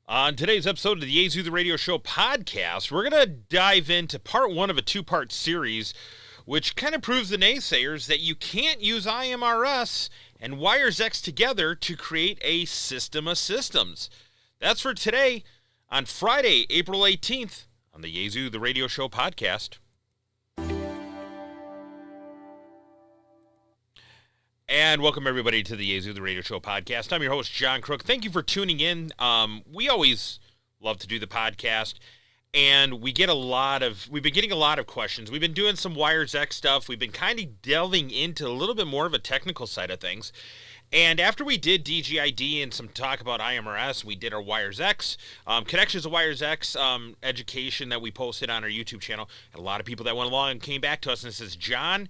On today's episode of the Yaesu The Radio Show podcast, we're going to dive into part one of a two-part series, which kind of proves the naysayers that you can't use IMRS and WiRES-x together to create a system of systems. That's for today on Friday, April 18th on the Yaesu The Radio Show podcast. And welcome, everybody, to the Yaesu The Radio Show podcast. I'm your host, John Crook. Thank you for tuning in. We always love to do the podcast, and we've been getting a lot of questions. We've been doing some WiRES-x stuff. We've been kind of delving into a little bit more of a technical side of things. And after we did DGID and some talk about IMRS, we did our WiRES-x, connections to WiRES-x education that we posted on our YouTube channel. And a lot of people that went along and came back to us and says, John,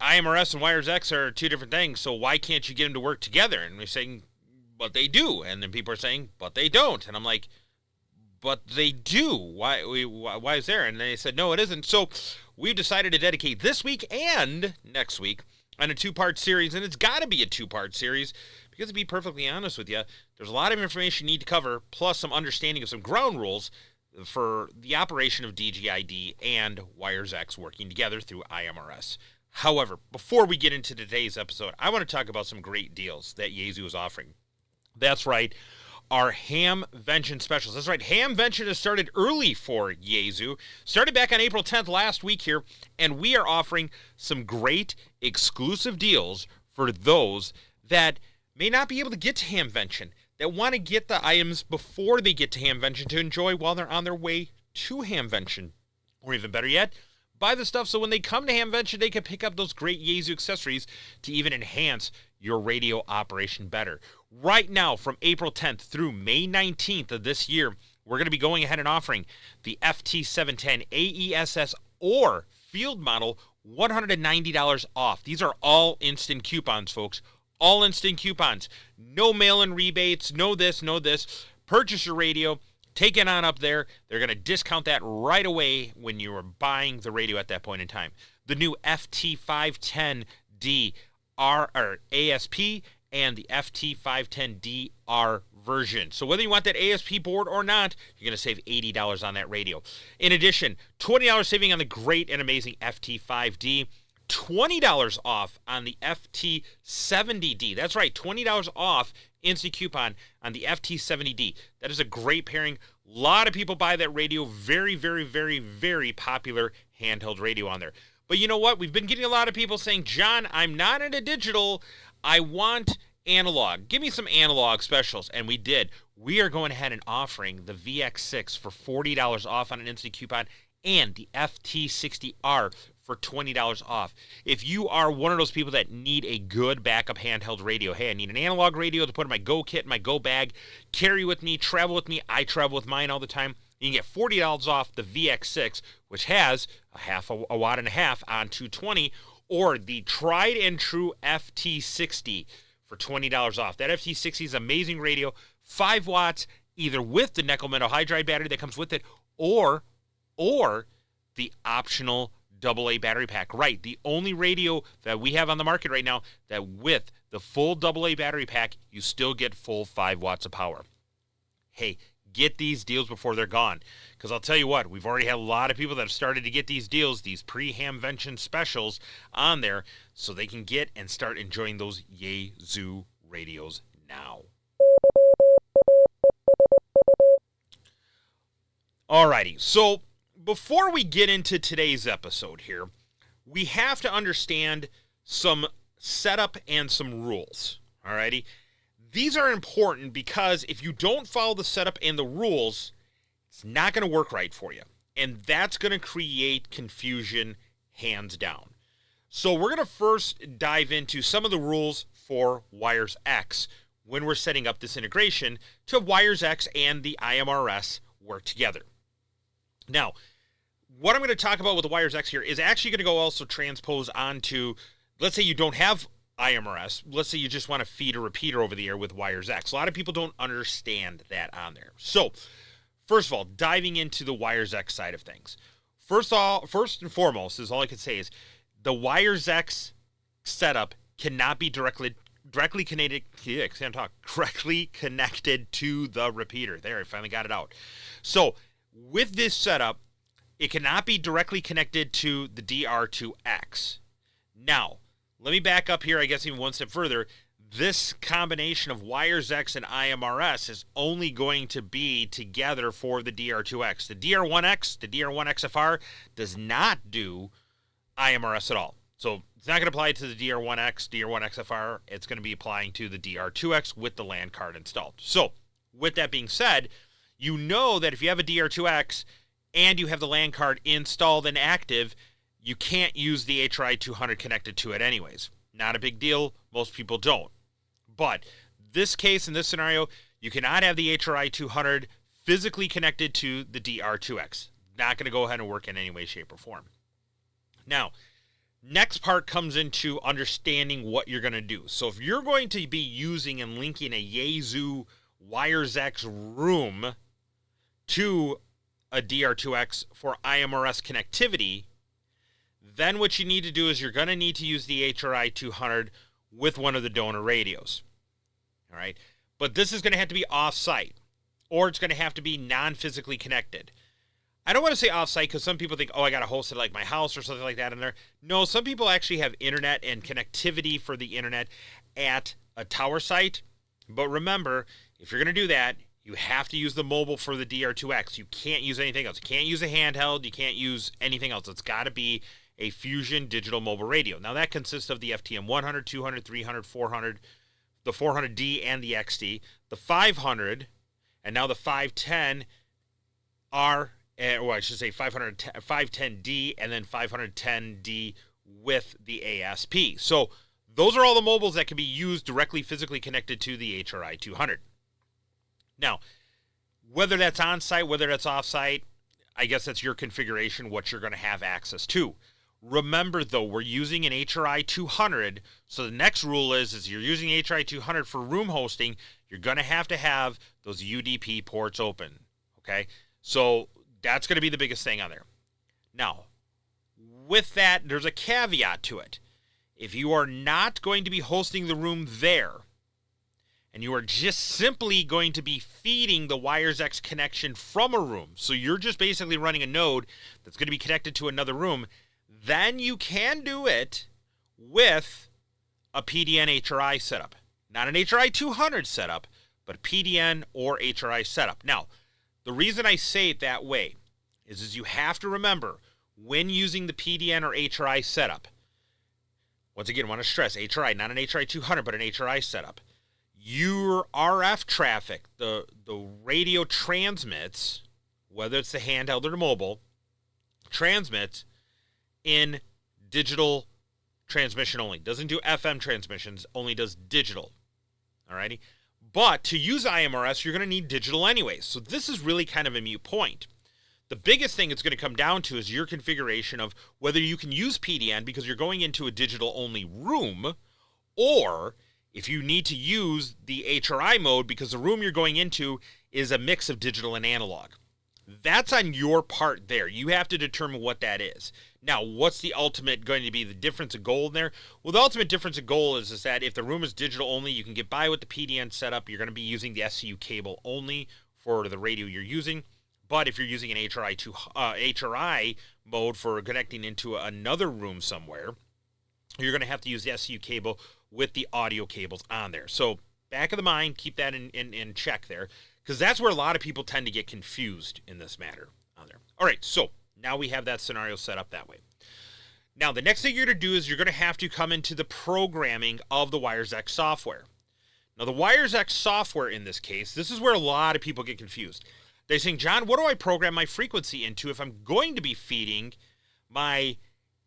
IMRS and WiRES-x are two different things, so why can't you get them to work together? And we're saying, but they do. And then people are saying, but they don't. And I'm like, but they do. Why is there? And they said, no, it isn't. So we've decided to dedicate this week and next week on a two-part series, and it's got to be a two-part series because, to be perfectly honest with you, there's a lot of information you need to cover, plus some understanding of some ground rules for the operation of DGID and WiRES-x working together through IMRS. However, before we get into today's episode, I want to talk about some great deals that Yaesu is offering. That's right, our Hamvention specials. That's right, Hamvention has started early for Yaesu. Started back on April 10th last week here, and we are offering some great exclusive deals for those that may not be able to get to Hamvention, that want to get the items before they get to Hamvention to enjoy while they're on their way to Hamvention. Or even better yet, buy the stuff so when they come to Hamvention, they can pick up those great Yaesu accessories to even enhance your radio operation better. Right now, from April 10th through May 19th of this year, we're going to be going ahead and offering the FT710 AESS or Field Model $190 off. These are all instant coupons, folks. All instant coupons. No mail-in rebates, no this, no this. Purchase your radio. Take it on up there. They're going to discount that right away when you are buying the radio at that point in time. The new FT510D ASP and the FT510DR version. So whether you want that ASP board or not, you're going to save $80 on that radio. In addition, $20 saving on the great and amazing FT5D. $20 off on the FT70D. That's right, $20 off instant coupon on the FT70D. That is a great pairing. A lot of people buy that radio. Very, very, very, very popular handheld radio on there. But you know what? We've been getting a lot of people saying, John, I'm not into digital. I want analog. Give me some analog specials. And we did. We are going ahead and offering the VX6 for $40 off on an instant coupon and the FT60R for $20 off. If you are one of those people that need a good backup handheld radio, hey, I need an analog radio to put in my Go kit, my Go bag, carry with me, travel with me. I travel with mine all the time. You can get $40 off the VX6, which has a watt and a half on 220, or the tried and true FT60 for $20 off. That FT60 is an amazing radio, 5 watts, either with the nickel metal hydride battery that comes with it, or the optional AA battery pack. Right, the only radio that we have on the market right now that with the full AA battery pack, you still get full 5 watts of power. Hey, get these deals before they're gone. Because I'll tell you what, we've already had a lot of people that have started to get these deals, these pre-Hamvention specials on there, so they can get and start enjoying those Yaesu radios now. Alrighty, so before we get into today's episode here, we have to understand some setup and some rules, alrighty? These are important because if you don't follow the setup and the rules, it's not going to work right for you. And that's going to create confusion hands down. So we're going to first dive into some of the rules for WiRES-x when we're setting up this integration to WiRES-x and the IMRS work together. Now, what I'm going to talk about with the WiRES-x here is actually going to go also transpose onto, let's say you don't have IMRS. Let's say you just want to feed a repeater over the air with WiRES-x. A lot of people don't understand that on there. So, first of all, diving into the WiRES-x side of things. First and foremost is all I can say is the WiRES-x setup cannot be directly directly connected. Yeah, can't talk. Directly connected to the repeater. There, I finally got it out. So with this setup, it cannot be directly connected to the DR2X. Now, let me back up here, I guess even one step further. This combination of WiRES-x and IMRS is only going to be together for the DR2X. The DR1X, the DR1XFR, does not do IMRS at all. So it's not going to apply to the DR1X, DR1XFR. It's going to be applying to the DR2X with the LAN card installed. So with that being said, you know that if you have a DR2X and you have the LAN card installed and active, you can't use the HRI 200 connected to it anyways. Not a big deal. Most people don't. But this case, in this scenario, you cannot have the HRI 200 physically connected to the DR2X. Not going to go ahead and work in any way, shape, or form. Now, next part comes into understanding what you're going to do. So if you're going to be using and linking a Yaesu WiRES-x room to a DR2X for IMRS connectivity, then what you need to do is you're going to need to use the HRI 200 with one of the donor radios. All right, but this is going to have to be off-site, or it's going to have to be non-physically connected. I don't want to say off-site because some people think, oh, I got to host it like my house or something like that in there. No, some people actually have internet and connectivity for the internet at a tower site. But remember, if you're going to do that, you have to use the mobile for the DR2X. You can't use anything else. You can't use a handheld. You can't use anything else. It's got to be a Fusion digital mobile radio. Now, that consists of the FTM 100, 200, 300, 400, the 400D and the XD, the 500, and now the 510 are, or I should say 510D and then 510D with the ASP. So those are all the mobiles that can be used directly physically connected to the HRI 200. Now, whether that's on-site, whether that's off-site, I guess that's your configuration, what you're going to have access to. Remember, though, we're using an HRI 200, so the next rule is you're using HRI 200 for room hosting, you're going to have those UDP ports open, okay? So that's going to be the biggest thing on there. Now, with that, there's a caveat to it. If you are not going to be hosting the room there, and you are just simply going to be feeding the WiRES-x connection from a room, so you're just basically running a node that's going to be connected to another room, then you can do it with a PDN HRI setup. Not an HRI 200 setup, but a PDN or HRI setup. Now, the reason I say it that way is you have to remember, when using the PDN or HRI setup, once again, I want to stress HRI, not an HRI 200, but an HRI setup. Your RF traffic, the radio transmits, whether it's the handheld or the mobile, transmits in digital transmission only. Doesn't do FM transmissions, only does digital. Alrighty? But to use IMRS, you're going to need digital anyways. So this is really kind of a moot point. The biggest thing it's going to come down to is your configuration of whether you can use PDN because you're going into a digital only room, or if you need to use the HRI mode because the room you're going into is a mix of digital and analog. That's on your part there. You have to determine what that is. Now, what's the ultimate going to be the difference of goal in there? Well, the ultimate difference of goal is that if the room is digital only, you can get by with the PDN setup. You're going to be using the SCU cable only for the radio you're using. But if you're using an HRI mode for connecting into another room somewhere, you're going to have to use the SCU cable with the audio cables on there. So back of the mind, keep that in check there, because that's where a lot of people tend to get confused in this matter on there. All right, so now we have that scenario set up that way. Now, the next thing you're going to do is you're going to have to come into the programming of the WiRES-x software. Now, the WiRES-x software in this case, this is where a lot of people get confused. They're saying, John, what do I program my frequency into if I'm going to be feeding my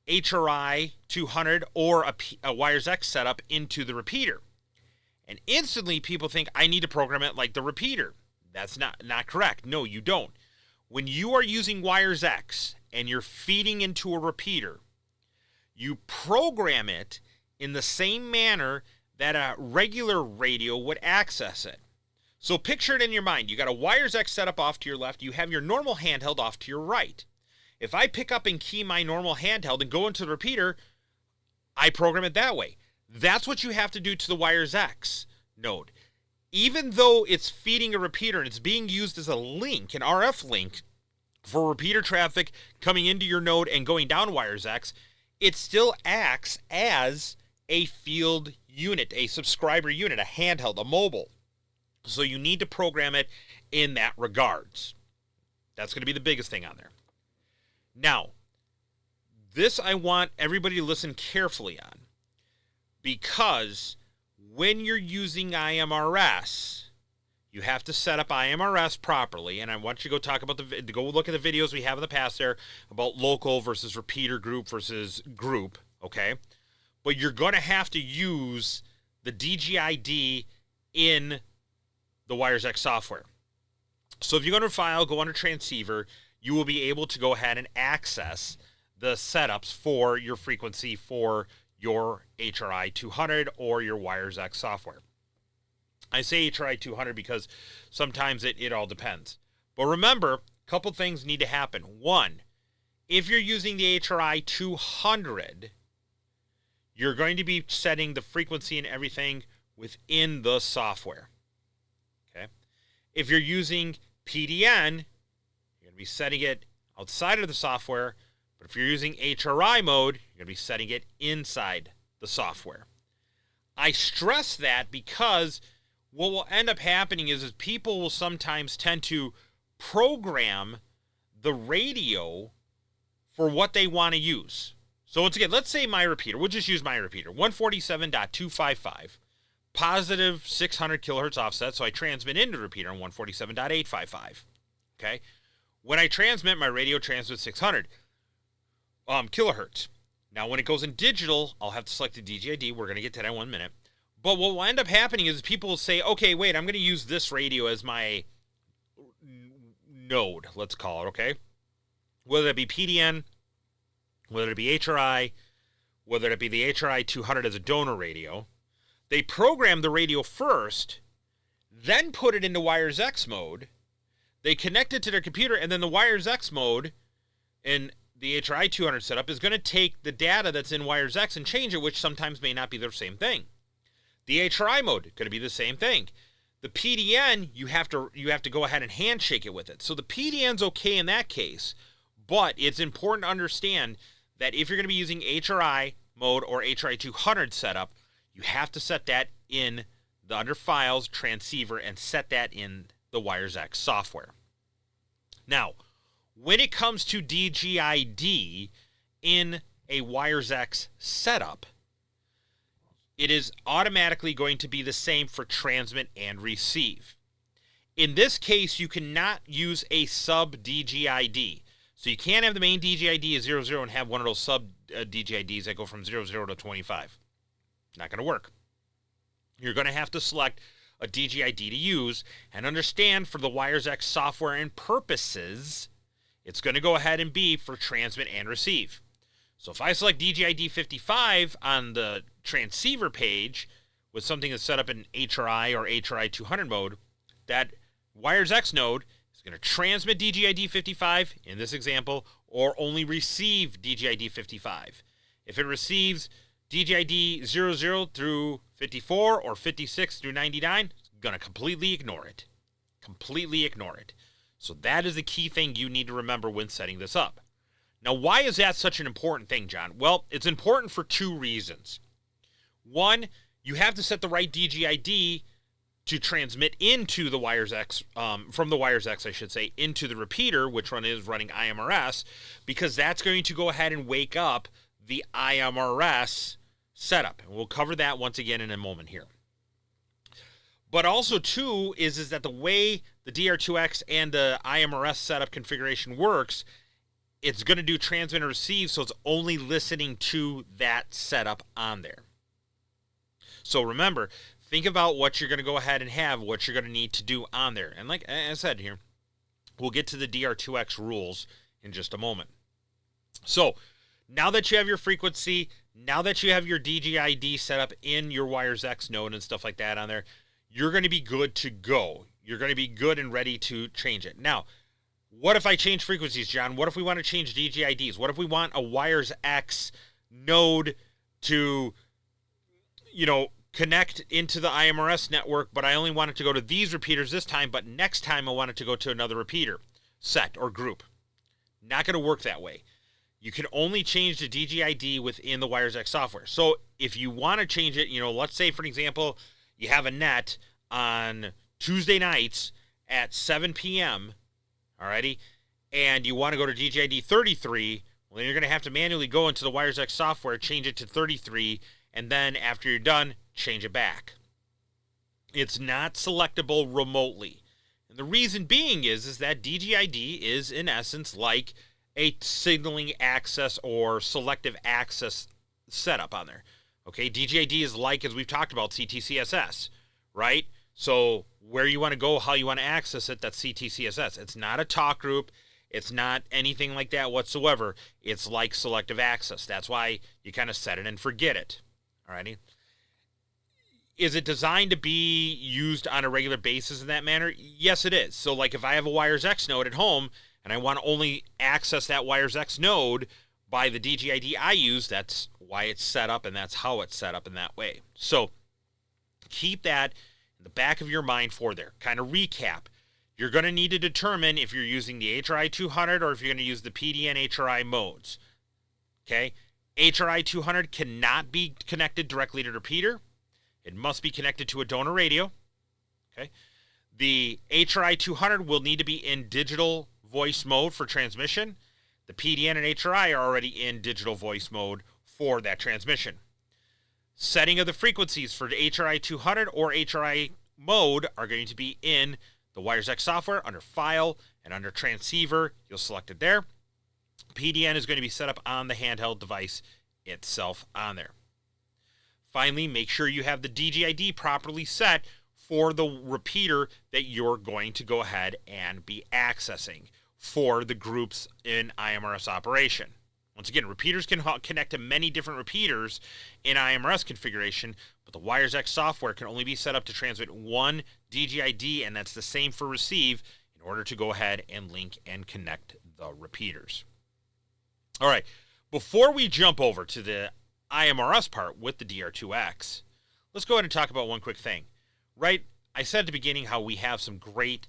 HRI 200 or a WiRES-x setup into the repeater? And instantly people think I need to program it like the repeater. That's not correct. No, you don't. When you are using WiRES-x and you're feeding into a repeater, you program it in the same manner that a regular radio would access it. So picture it in your mind. You got a WiRES-x setup off to your left. You have your normal handheld off to your right. If I pick up and key my normal handheld and go into the repeater, I program it that way. That's what you have to do to the WiRES-x node. Even though it's feeding a repeater and it's being used as a link, an RF link, for repeater traffic coming into your node and going down WiRES-x, it still acts as a field unit, a subscriber unit, a handheld, a mobile. So you need to program it in that regards. That's going to be the biggest thing on there. Now, this I want everybody to listen carefully on, because when you're using IMRS, you have to set up IMRS properly, and I want you to go look at the videos we have in the past there about local versus repeater group versus group, okay? But you're going to have to use the DGID in the WiRES-x software. So if you go to File, go under Transceiver, you will be able to go ahead and access the setups for your frequency for your HRI 200 or your WiRES-x software. I say HRI 200 because sometimes it all depends. But remember, a couple things need to happen. One, if you're using the HRI 200, you're going to be setting the frequency and everything within the software. Okay? If you're using PDN, you're going to be setting it outside of the software. But if you're using HRI mode, you're going to be setting it inside the software. I stress that because what will end up happening is people will sometimes tend to program the radio for what they want to use. So once again, let's say my repeater. We'll just use my repeater. 147.255, positive 600 kilohertz offset, so I transmit into the repeater on 147.855. Okay? When I transmit, my radio transmits 600 kilohertz. Now, when it goes in digital, I'll have to select the DGID. We're going to get to that in 1 minute. But what will end up happening is people will say, okay, wait, I'm going to use this radio as my node, let's call it, okay? Whether it be PDN, whether it be HRI, whether it be the HRI 200 as a donor radio. They program the radio first, then put it into WiRES-x mode. They connect it to their computer, and then the WiRES-x mode in the HRI 200 setup is going to take the data that's in WiRES-x and change it, which sometimes may not be the same thing. The HRI mode, going to be the same thing. The PDN, you have to go ahead and handshake it with it. So the PDN's okay in that case, but it's important to understand that if you're going to be using HRI mode or HRI 200 setup, you have to set that in the under Files, Transceiver, and set that in the WiRES-x software. Now, when it comes to DGID in a WiRES-x setup, it is automatically going to be the same for transmit and receive. In this case, you cannot use a sub DGID. So you can't have the main DGID as 00 and have one of those sub DGIDs that go from 00 to 25. Not going to work. You're going to have to select a DGID to use and understand for the WiRES-x software and purposes, it's going to go ahead and be for transmit and receive. So if I select DGID 55 on the transceiver page with something that's set up in HRI or HRI 200 mode, that WiRES-x node is going to transmit DGID 55 in this example, or only receive DGID 55. If it receives DGID 00 through 54 or 56 through 99, it's going to completely ignore it. Completely ignore it. So that is the key thing you need to remember when setting this up. Now, why is that such an important thing, John? Well, it's important for two reasons. One, you have to set the right DGID to transmit into the WiRES-x, from the WiRES-x, I should say, into the repeater, which one is running IMRS, because that's going to go ahead and wake up the IMRS setup. And we'll cover that once again in a moment here. But also, too, is that the way the DR2X and the IMRS setup configuration works, it's going to do transmit and receive, so it's only listening to that setup on there. So remember, think about what you're going to go ahead and have, what you're going to need to do on there. And like I said here, we'll get to the DR2X rules in just a moment. So now that you have your frequency, now that you have your DGID set up in your WiRES-x node and stuff like that on there, you're going to be good to go. You're going to be good and ready to change it. Now, what if I change frequencies, John? What if we want to change DGIDs? What if we want a WiRES-x node to, connect into the IMRS network, but I only want it to go to these repeaters this time, but next time I want it to go to another repeater set or group. Not going to work that way. You can only change the DGID within the WiRES-x software. So if you want to change it, let's say, for example, you have a net on Tuesday nights at 7 p.m., alrighty, and you want to go to DGID 33, well, then you're going to have to manually go into the WiRES-x software, change it to 33, and then after you're done, change it back. It's not selectable remotely. And the reason being is that DGID is, in essence, like a signaling access or selective access setup on there. Okay, DGID is like, as we've talked about, CTCSS, right? So where you want to go, how you want to access it, that's CTCSS. It's not a talk group. It's not anything like that whatsoever. It's like selective access. That's why you kind of set it and forget it. Alrighty. Is it designed to be used on a regular basis in that manner? Yes, it is. So like if I have a WiRES-x node at home and I want to only access that WiRES-x node by the DGID I use, that's why it's set up and that's how it's set up in that way. So keep that in the back of your mind for there. Kind of recap. You're going to need to determine if you're using the HRI 200 or if you're going to use the PDN HRI modes. Okay? HRI 200 cannot be connected directly to the repeater. It must be connected to a donor radio. Okay? The HRI 200 will need to be in digital voice mode for transmission. The PDN and HRI are already in digital voice mode for that transmission. Setting of the frequencies for the HRI 200 or HRI mode are going to be in the WiRES-x software under File and under Transceiver. You'll select it there. PDN is going to be set up on the handheld device itself on there. Finally, make sure you have the DGID properly set for the repeater that you're going to go ahead and be accessing for the groups in IMRS operation. Once again, repeaters can connect to many different repeaters in IMRS configuration, but the WiRES-x software can only be set up to transmit one DGID, and that's the same for receive in order to go ahead and link and connect the repeaters. All right, before we jump over to the IMRS part with the DR2X, let's go ahead and talk about one quick thing. Right, I said at the beginning how we have some great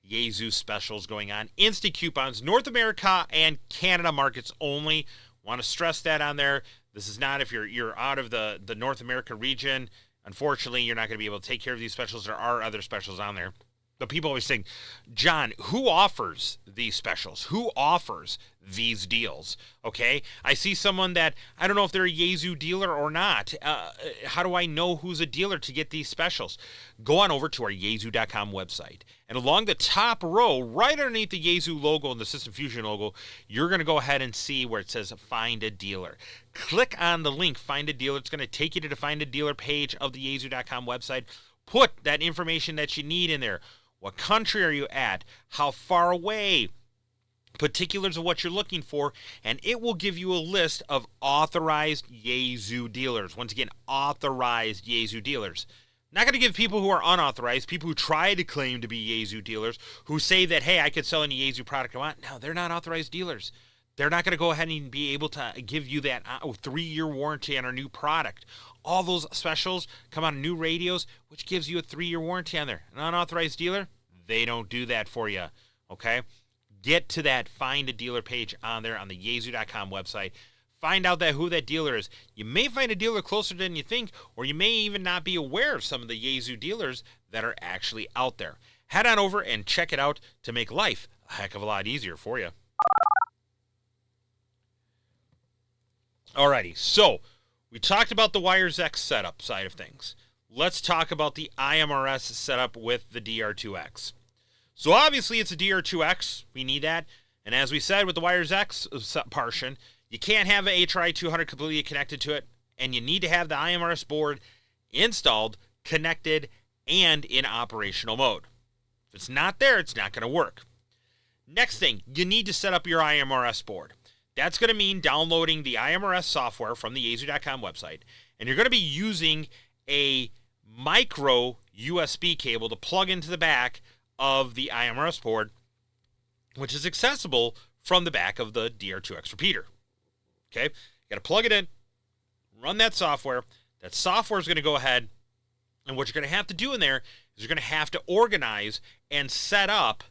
Yaesu specials going on. Instant coupons, North America and Canada markets only. Want to stress that on there. This is not if you're out of the North America region. Unfortunately, you're not going to be able to take care of these specials. There are other specials on there. But people always think, John, who offers these specials? Who offers these deals? Okay, I see someone that, I don't know if they're a Yaesu dealer or not. How do I know who's a dealer to get these specials? Go on over to our Yaesu.com website. And along the top row, right underneath the Yaesu logo and the System Fusion logo, you're going to go ahead and see where it says Find a Dealer. Click on the link, Find a Dealer. It's going to take you to the Find a Dealer page of the Yaesu.com website. Put that information that you need in there. What country are you at? How far away? Particulars of what you're looking for, and it will give you a list of authorized Yaesu dealers. Once again, authorized Yaesu dealers. Not going to give people who are unauthorized, people who try to claim to be Yaesu dealers, who say that, hey, I could sell any Yaesu product I want. No, they're not authorized dealers. They're not going to go ahead and be able to give you that 3-year warranty on our new product. All those specials come on new radios, which gives you a 3-year warranty on there. An unauthorized dealer, they don't do that for you, okay? Get to that Find a Dealer page on there on the Yaesu.com website. Find out who that dealer is. You may find a dealer closer than you think, or you may even not be aware of some of the Yaesu dealers that are actually out there. Head on over and check it out to make life a heck of a lot easier for you. Alrighty, so we talked about the WiRES-x setup side of things. Let's talk about the IMRS setup with the DR2X. So obviously it's a DR2X. We need that. And as we said with the WiRES-x portion, you can't have an HRI 200 completely connected to it, and you need to have the IMRS board installed, connected, and in operational mode. If it's not there, it's not going to work. Next thing, you need to set up your IMRS board. That's going to mean downloading the IMRS software from the Yaesu.com website, and you're going to be using a micro USB cable to plug into the back of the IMRS board, which is accessible from the back of the DR2X repeater. Okay, you got to plug it in, run that software, That software is going to go ahead, and what you're going to have to do in there is you're going to have to organize and set up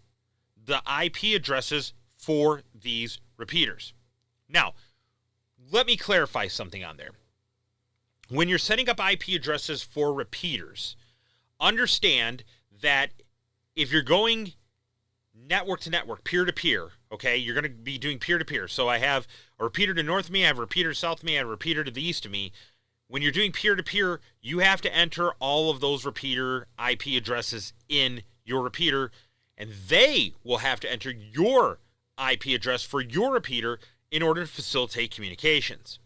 the IP addresses for these repeaters. Now, let me clarify something on there. When you're setting up IP addresses for repeaters, understand that if you're going network to network, peer to peer, okay, you're going to be doing peer to peer. So I have a repeater to north of me, I have a repeater to south of me, I have a repeater to the east of me. When you're doing peer to peer, you have to enter all of those repeater IP addresses in your repeater, and they will have to enter your IP address for your repeater in order to facilitate communications.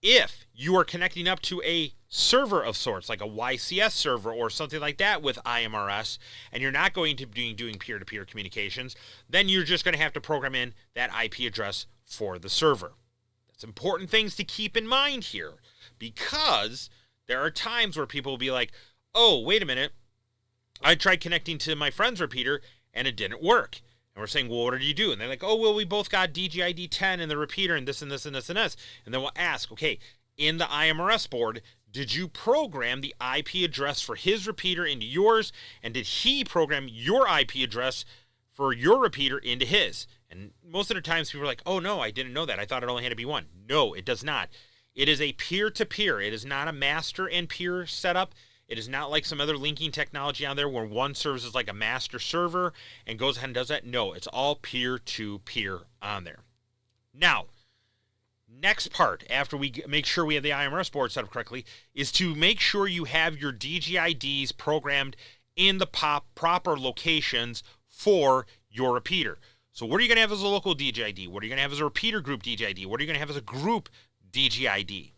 If you are connecting up to a server of sorts, like a YCS server or something like that with IMRS, and you're not going to be doing peer-to-peer communications, then you're just going to have to program in that IP address for the server. That's important things to keep in mind here, because there are times where people will be like, oh, wait a minute, I tried connecting to my friend's repeater and it didn't work. And we're saying, well, what did you do? And they're like, oh, well, we both got DGID 10 in the repeater and this and this and this and this. And then we'll ask, okay, in the IMRS board, did you program the IP address for his repeater into yours? And did he program your IP address for your repeater into his? And most of the times people are like, oh, no, I didn't know that. I thought it only had to be one. No, it does not. It is a peer-to-peer. It is not a master and peer setup. It is not like some other linking technology out there where one serves as like a master server and goes ahead and does that. No, it's all peer-to-peer on there. Now, next part, after we make sure we have the IMRS board set up correctly, is to make sure you have your DGIDs programmed in the proper locations for your repeater. So what are you going to have as a local DGID? What are you going to have as a repeater group DGID? What are you going to have as a group DGID?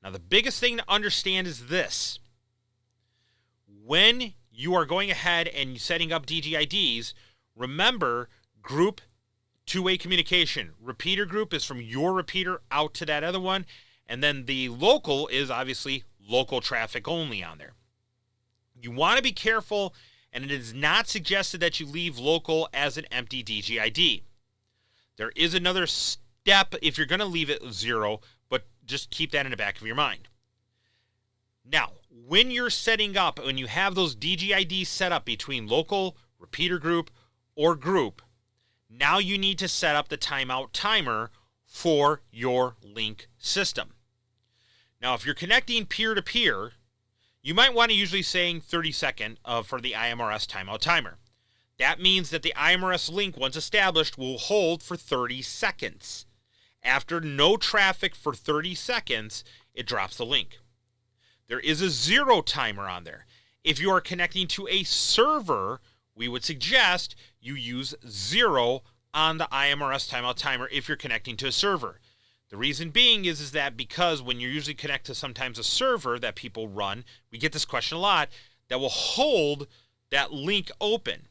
Now, the biggest thing to understand is this. When you are going ahead and setting up DGIDs, remember group two-way communication. Repeater group is from your repeater out to that other one, and then the local is obviously local traffic only on there. You want to be careful, and it is not suggested that you leave local as an empty DGID. There is another step if you're going to leave it 0, but just keep that in the back of your mind. Now, when you're setting up, when you have those DGIDs set up between local, repeater group, or group, now you need to set up the timeout timer for your link system. Now, if you're connecting peer-to-peer, you might want to usually saying 30-second for the IMRS timeout timer. That means that the IMRS link, once established, will hold for 30 seconds. After no traffic for 30 seconds, it drops the link. There is a 0 timer on there. If you are connecting to a server, we would suggest you use 0 on the IMRS timeout timer if you're connecting to a server. The reason being is that because when you usually connect to sometimes a server that people run, we get this question a lot, that will hold that link open.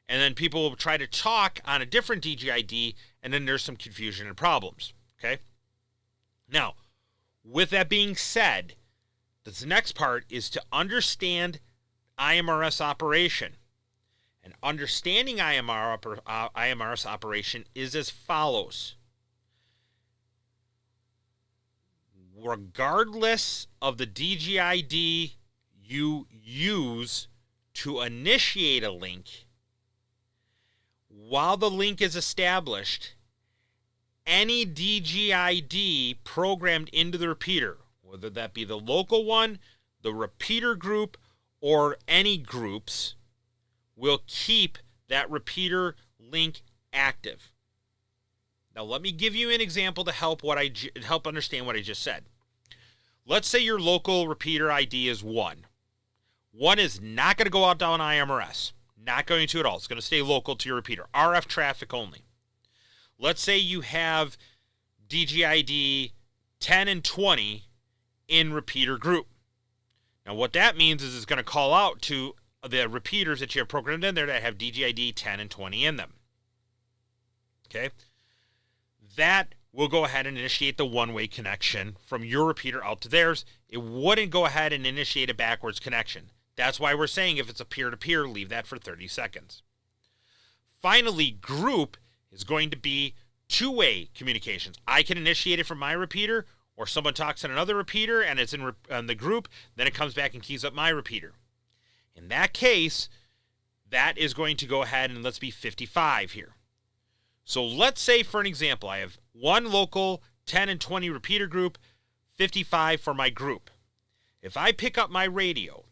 And then people will try to talk on a different DGID, and then there's some confusion and problems. Okay? Now, with that being said, this next part is to understand IMRS operation. And understanding IMRS operation is as follows. Regardless of the DGID you use to initiate a link, while the link is established, any DGID programmed into the repeater, whether that be the local one, the repeater group, or any groups, will keep that repeater link active. Now, let me give you an example to help understand what I just said. Let's say your local repeater ID is 1. 1 is not going to go out down IMRS. Not going to at all. It's going to stay local to your repeater. RF traffic only. Let's say you have DGID 10 and 20 in repeater group. Now, what that means is it's going to call out to the repeaters that you have programmed in there that have DGID 10 and 20 in them. Okay? That will go ahead and initiate the one-way connection from your repeater out to theirs. It wouldn't go ahead and initiate a backwards connection. That's why we're saying if it's a peer-to-peer, leave that for 30 seconds. Finally, group is going to be two-way communications. I can initiate it from my repeater, or someone talks on another repeater and it's in the group, then it comes back and keys up my repeater. In that case, that is going to go ahead and let's be 55 here. So let's say, for an example, I have one local 10 and 20 repeater group, 55 for my group. If I pick up my radio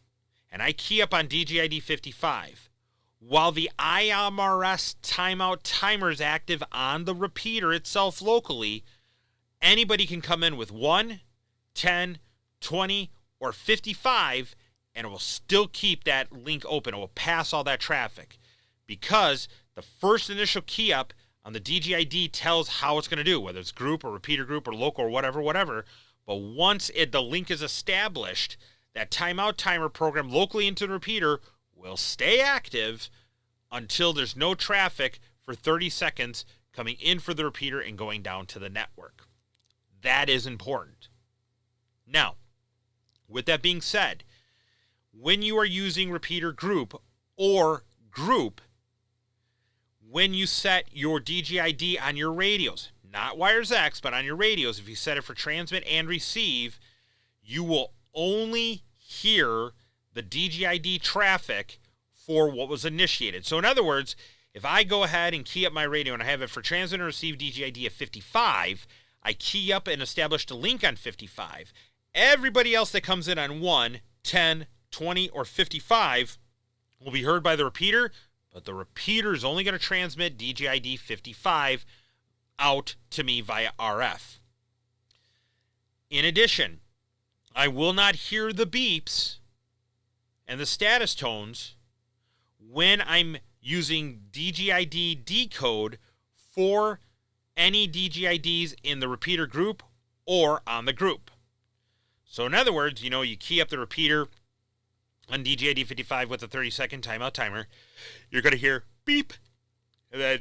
and I key up on DGID 55, while the IMRS timeout timer is active on the repeater itself locally, anybody can come in with 1, 10, 20, or 55, and it will still keep that link open. It will pass all that traffic because the first initial key up on the DGID tells how it's going to do, whether it's group or repeater group or local or whatever. But once the link is established, that timeout timer program locally into the repeater will stay active until there's no traffic for 30 seconds coming in for the repeater and going down to the network. That is important. Now, with that being said, when you are using repeater group or group, when you set your DGID on your radios, not WiRES-x, but on your radios, if you set it for transmit and receive, you will only hear the DGID traffic for what was initiated. So in other words, if I go ahead and key up my radio and I have it for transmit and receive DGID at 55, I key up and establish the link on 55. Everybody else that comes in on 1, 10, 20, or 55 will be heard by the repeater, but the repeater is only going to transmit DGID 55 out to me via RF. In addition, I will not hear the beeps and the status tones when I'm using DGID decode for any DGIDs in the repeater group or on the group. So in other words, you key up the repeater on DGID 55 with a 30-second timeout timer, you're going to hear beep, and then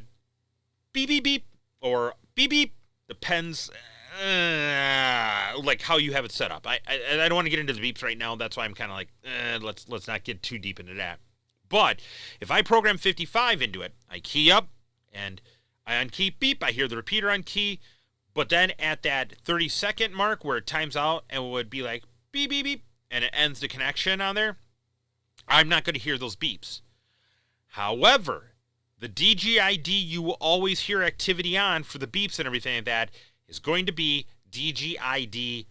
beep, beep, beep, or beep, beep. Depends like how you have it set up. I don't want to get into the beeps right now. That's why I'm kind of like, let's not get too deep into that. But if I program 55 into it, I key up, and I unkey, beep, I hear the repeater on key, but then at that 30-second mark where it times out and would be like beep, beep, beep, and it ends the connection on there, I'm not going to hear those beeps. However, the DGID you will always hear activity on for the beeps and everything like that is going to be DGID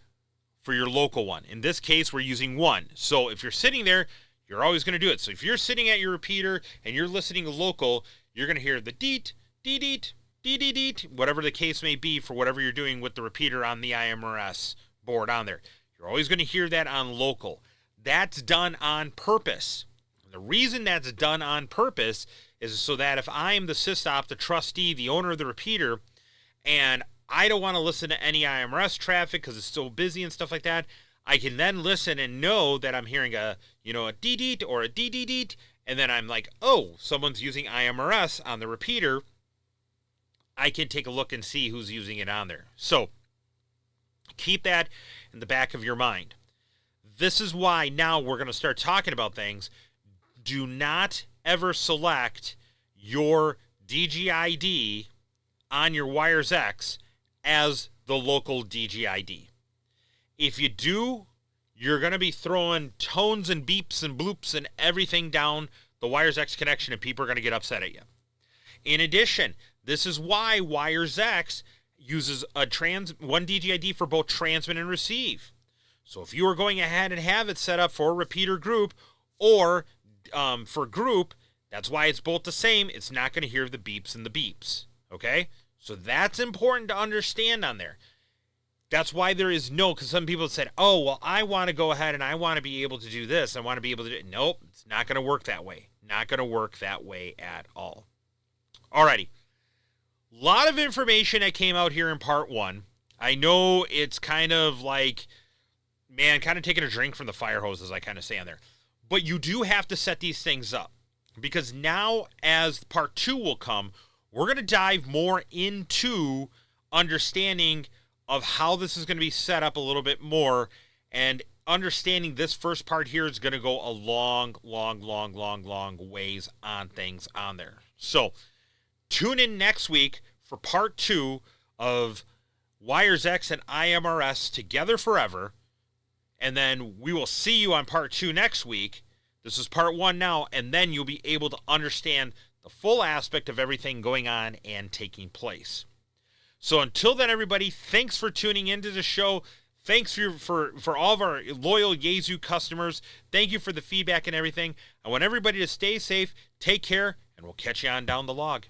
for your local one. In this case, we're using 1. So if you're sitting there, you're always going to do it. So if you're sitting at your repeater and you're listening to local, you're going to hear the deet, deet, deet, deet, deet, deet, whatever the case may be for whatever you're doing with the repeater on the IMRS board on there. You're always going to hear that on local. That's done on purpose. The reason that's done on purpose is so that if I'm the sysop, the trustee, the owner of the repeater, and I don't want to listen to any IMRS traffic because it's so busy and stuff like that, I can then listen and know that I'm hearing a deet or a deet, and then I'm like, oh, someone's using IMRS on the repeater. I can take a look and see who's using it on there. So keep that in the back of your mind. This is why now we're going to start talking about things. Do not ever select your DGID on your WiRES-x as the local DGID. If you do, you're going to be throwing tones and beeps and bloops and everything down the WiRES-x connection, and people are going to get upset at you. In addition, this is why WiRES-x uses one DGID for both transmit and receive. So if you are going ahead and have it set up for repeater group or for group, that's why it's both the same. It's not going to hear the beeps and the beeps. Okay? So that's important to understand on there. That's why there is because some people said, oh, well, I want to go ahead and I want to be able to do this. I want to be able to do it. Nope, it's not going to work that way. Not going to work that way at all. Alrighty. A lot of information that came out here in part 1. I know it's kind of like, kind of taking a drink from the fire hose, as I kind of say on there. But you do have to set these things up. Because now, as part 2 will come, we're going to dive more into understanding of how this is going to be set up a little bit more. And understanding this first part here is going to go a long ways on things on there. So, tune in next week for part 2 of WiRES-x and IMRS together forever. And then we will see you on part 2 next week. This is part 1 now, and then you'll be able to understand the full aspect of everything going on and taking place. So until then, everybody, thanks for tuning into the show. Thanks for all of our loyal Yaesu customers. Thank you for the feedback and everything. I want everybody to stay safe, take care, and we'll catch you on down the log.